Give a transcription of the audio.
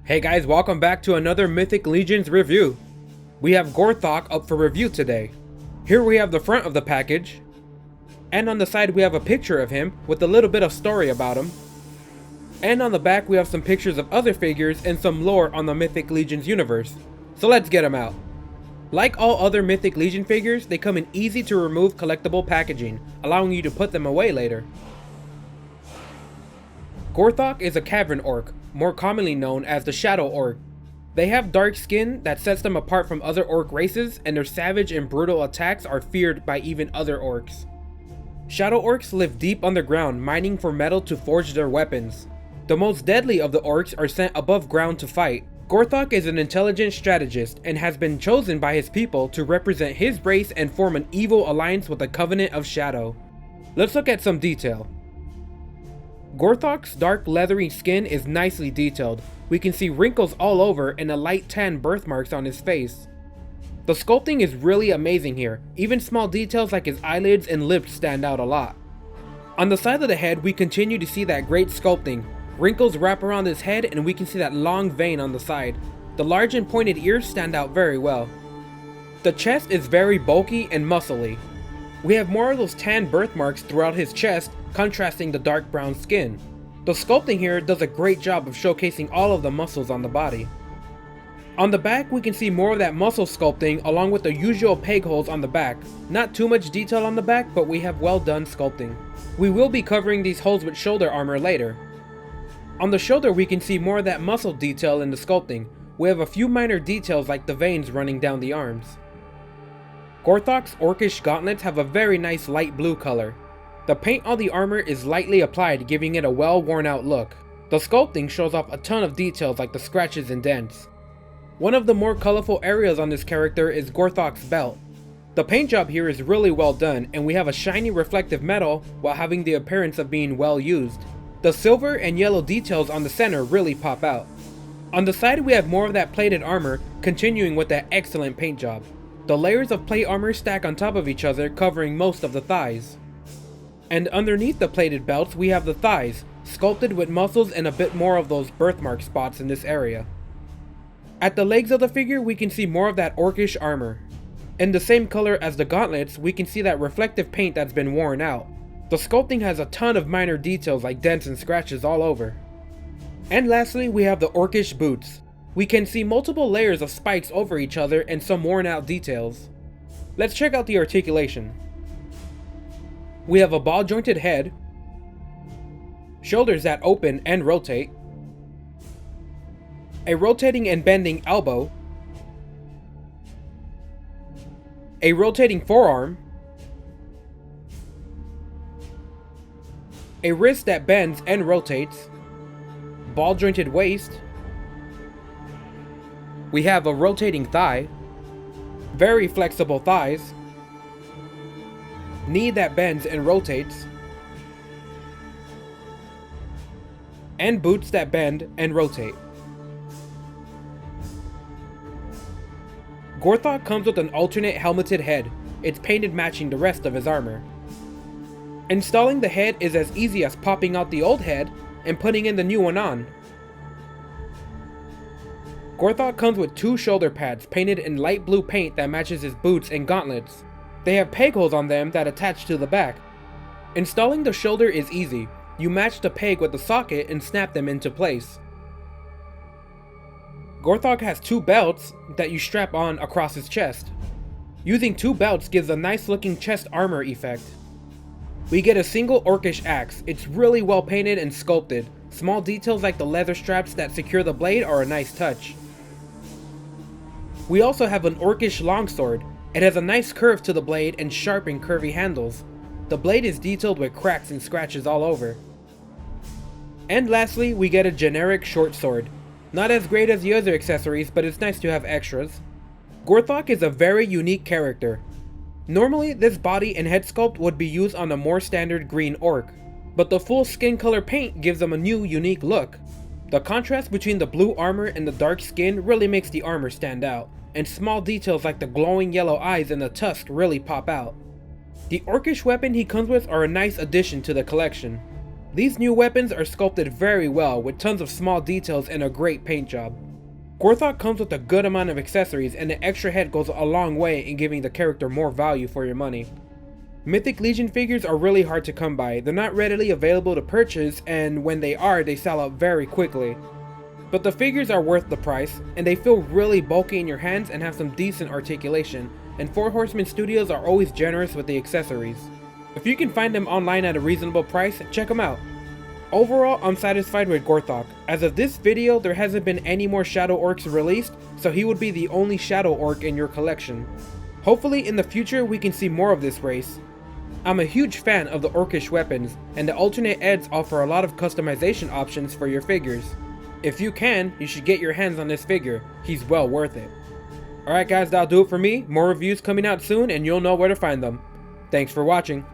Hey guys, welcome back to another Mythic Legions review. We have Gorthokk up for review today. Here we have the front of the package, and on the side we have a picture of him with a little bit of story about him. And on the back we have some pictures of other figures and some lore on the Mythic Legions universe. So let's get them out. Like all other Mythic Legion figures, they come in easy to remove collectible packaging, allowing you to put them away later. Gorthokk is a cavern orc, more commonly known as the Shadow Orc. They have dark skin that sets them apart from other orc races, and their savage and brutal attacks are feared by even other orcs. Shadow Orcs live deep underground, mining for metal to forge their weapons. The most deadly of the orcs are sent above ground to fight. Gorthokk is an intelligent strategist and has been chosen by his people to represent his race and form an evil alliance with the Covenant of Shadow. Let's look at some detail. Gorthokk's dark leathery skin is nicely detailed. We can see wrinkles all over and a light tan birthmarks on his face. The sculpting is really amazing here. Even small details like his eyelids and lips stand out a lot. On the side of the head we continue to see that great sculpting. Wrinkles wrap around his head and we can see that long vein on the side. The large and pointed ears stand out very well. The chest is very bulky and muscly. We have more of those tan birthmarks throughout his chest, contrasting the dark brown skin. The sculpting here does a great job of showcasing all of the muscles on the body. On the back we can see more of that muscle sculpting along with the usual peg holes on the back. Not too much detail on the back, but we have well done sculpting. We will be covering these holes with shoulder armor later. On the shoulder we can see more of that muscle detail in the sculpting. We have a few minor details like the veins running down the arms. Gorthokk's orcish gauntlets have a very nice light blue color. The paint on the armor is lightly applied, giving it a well worn out look. The sculpting shows off a ton of details like the scratches and dents. One of the more colorful areas on this character is Gorthokk's belt. The paint job here is really well done, and we have a shiny reflective metal while having the appearance of being well used. The silver and yellow details on the center really pop out. On the side we have more of that plated armor, continuing with that excellent paint job. The layers of plate armor stack on top of each other, covering most of the thighs. And underneath the plated belts we have the thighs, sculpted with muscles and a bit more of those birthmark spots in this area. At the legs of the figure we can see more of that orcish armor. In the same color as the gauntlets we can see that reflective paint that's been worn out. The sculpting has a ton of minor details like dents and scratches all over. And lastly we have the orcish boots. We can see multiple layers of spikes over each other and some worn out details. Let's check out the articulation. We have a ball jointed head, shoulders that open and rotate, a rotating and bending elbow, a rotating forearm, a wrist that bends and rotates, ball jointed waist. We have a rotating thigh, very flexible thighs, knee that bends and rotates, and boots that bend and rotate. Gorthokk comes with an alternate helmeted head. It's painted matching the rest of his armor. Installing the head is as easy as popping out the old head and putting in the new one on. Gorthokk comes with two shoulder pads painted in light blue paint that matches his boots and gauntlets. They have peg holes on them that attach to the back. Installing the shoulder is easy. You match the peg with the socket and snap them into place. Gorthokk has two belts that you strap on across his chest. Using two belts gives a nice looking chest armor effect. We get a single orcish axe. It's really well painted and sculpted. Small details like the leather straps that secure the blade are a nice touch. We also have an orcish longsword. It has a nice curve to the blade and sharp and curvy handles. The blade is detailed with cracks and scratches all over. And lastly, we get a generic short sword. Not as great as the other accessories, but it's nice to have extras. Gorthokk is a very unique character. Normally, this body and head sculpt would be used on a more standard green orc, but the full skin color paint gives them a new unique look. The contrast between the blue armor and the dark skin really makes the armor stand out, and small details like the glowing yellow eyes and the tusk really pop out. The orcish weapon he comes with are a nice addition to the collection. These new weapons are sculpted very well with tons of small details and a great paint job. Gorthokk comes with a good amount of accessories, and the extra head goes a long way in giving the character more value for your money. Mythic Legion figures are really hard to come by. They're not readily available to purchase, and when they are, they sell out very quickly. But the figures are worth the price, and they feel really bulky in your hands and have some decent articulation, and Four Horsemen Studios are always generous with the accessories. If you can find them online at a reasonable price, check them out. Overall, I'm satisfied with Gorthokk. As of this video, there hasn't been any more Shadow Orcs released, so he would be the only Shadow Orc in your collection. Hopefully in the future we can see more of this race. I'm a huge fan of the orcish weapons, and the alternate heads offer a lot of customization options for your figures. If you can, you should get your hands on this figure. He's well worth it. Alright guys, that'll do it for me. More reviews coming out soon and you'll know where to find them. Thanks for watching.